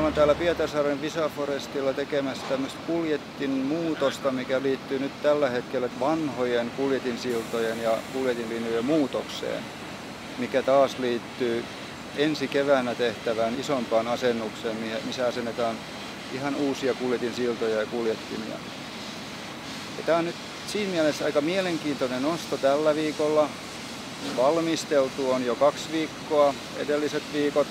ollaan täällä Pietarsaaren Visaforestilla tekemässä tämmöistä kuljetin muutosta, mikä liittyy nyt tällä hetkellä vanhojen kuljetinsiltojen ja kuljetinlinjojen muutokseen, mikä taas liittyy ensi keväänä tehtävään isompaan asennukseen, missä asennetaan ihan uusia kuljetinsiltoja ja kuljettimia. Ja tämä on nyt siinä mielessä aika mielenkiintoinen nosto tällä viikolla. Valmisteltu on jo 2 viikkoa, edelliset viikot.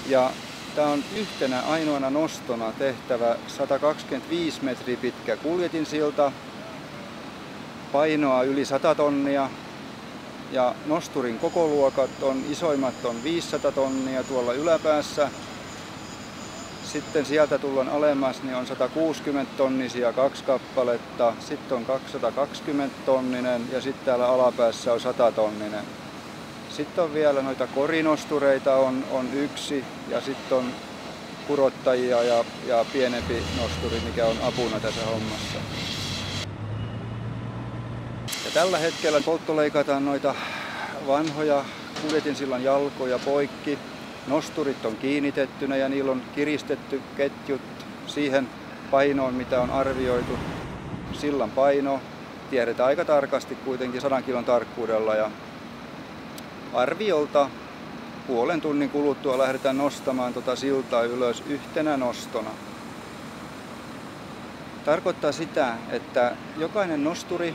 Ja tämä on yhtenä ainoana nostona tehtävä 125 metriä pitkä kuljetinsilta, painoa yli 100 tonnia. Ja nosturin kokoluokat on isoimmat on 500 tonnia tuolla yläpäässä. Sitten sieltä tullaan alemmas, niin on 160 tonnisia 2 kappaletta, sitten on 220 tonninen ja sitten täällä alapäässä on 100 tonninen. Sitten on vielä noita korinostureita on 1 ja sitten on kurottajia ja pienempi nosturi, mikä on apuna tässä hommassa. Ja tällä hetkellä polttoleikataan noita vanhoja kuljetinsillan jalkoja poikki. Nosturit on kiinnitettynä ja niillä on kiristetty ketjut siihen painoon, mitä on arvioitu. Sillan paino tiedetään aika tarkasti kuitenkin 100 kilon tarkkuudella ja arviolta puolen tunnin kuluttua lähdetään nostamaan tuota siltaa ylös yhtenä nostona. Tarkoittaa sitä, että jokainen nosturi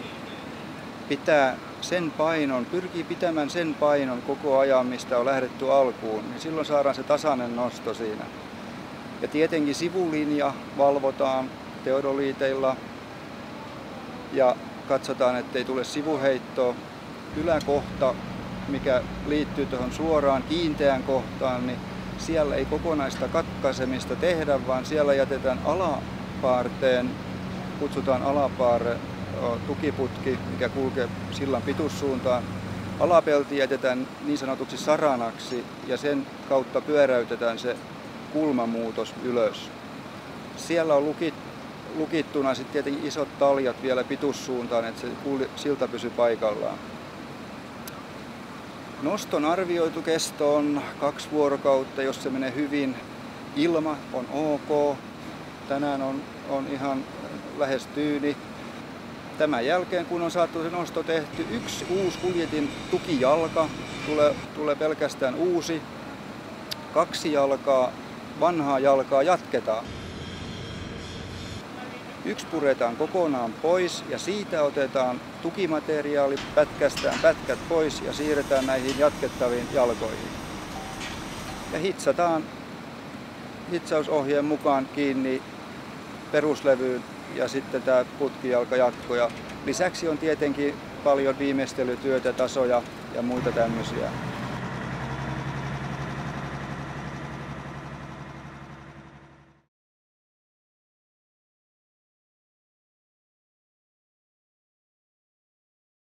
pyrkii pitämään sen painon koko ajan, mistä on lähdetty alkuun, niin silloin saadaan se tasainen nosto siinä. Ja tietenkin sivulinja valvotaan teodoliiteilla ja katsotaan, ettei tule sivuheittoa. Yläkohta, mikä liittyy tuohon suoraan kiinteään kohtaan, niin siellä ei kokonaista katkaisemista tehdä, vaan siellä jätetään alapaarteen, kutsutaan alapaare, tukiputki, mikä kulkee sillan pituussuuntaan. Alapelti jätetään niin sanotuksi saranaksi ja sen kautta pyöräytetään se kulmamuutos ylös. Siellä on lukittuna sitten tietenkin isot taljat vielä pituussuuntaan, että se silta pysyy paikallaan. Noston arvioitu kesto on 2 vuorokautta, jos se menee hyvin. Ilma on ok. Tänään on ihan lähes tyyni. Tämän jälkeen, kun on saatu se nosto tehty, 1 uusi kuljetin tukijalka tulee pelkästään uusi. 2 vanhaa jalkaa jatketaan. 1 puretaan kokonaan pois ja siitä otetaan tukimateriaali, pätkästään pätkät pois ja siirretään näihin jatkettaviin jalkoihin. Ja hitsataan hitsausohjeen mukaan kiinni peruslevyyn ja sitten tämä putkijalka jatkoja. Lisäksi on tietenkin paljon viimeistelytyötä, tasoja ja muita tämmöisiä.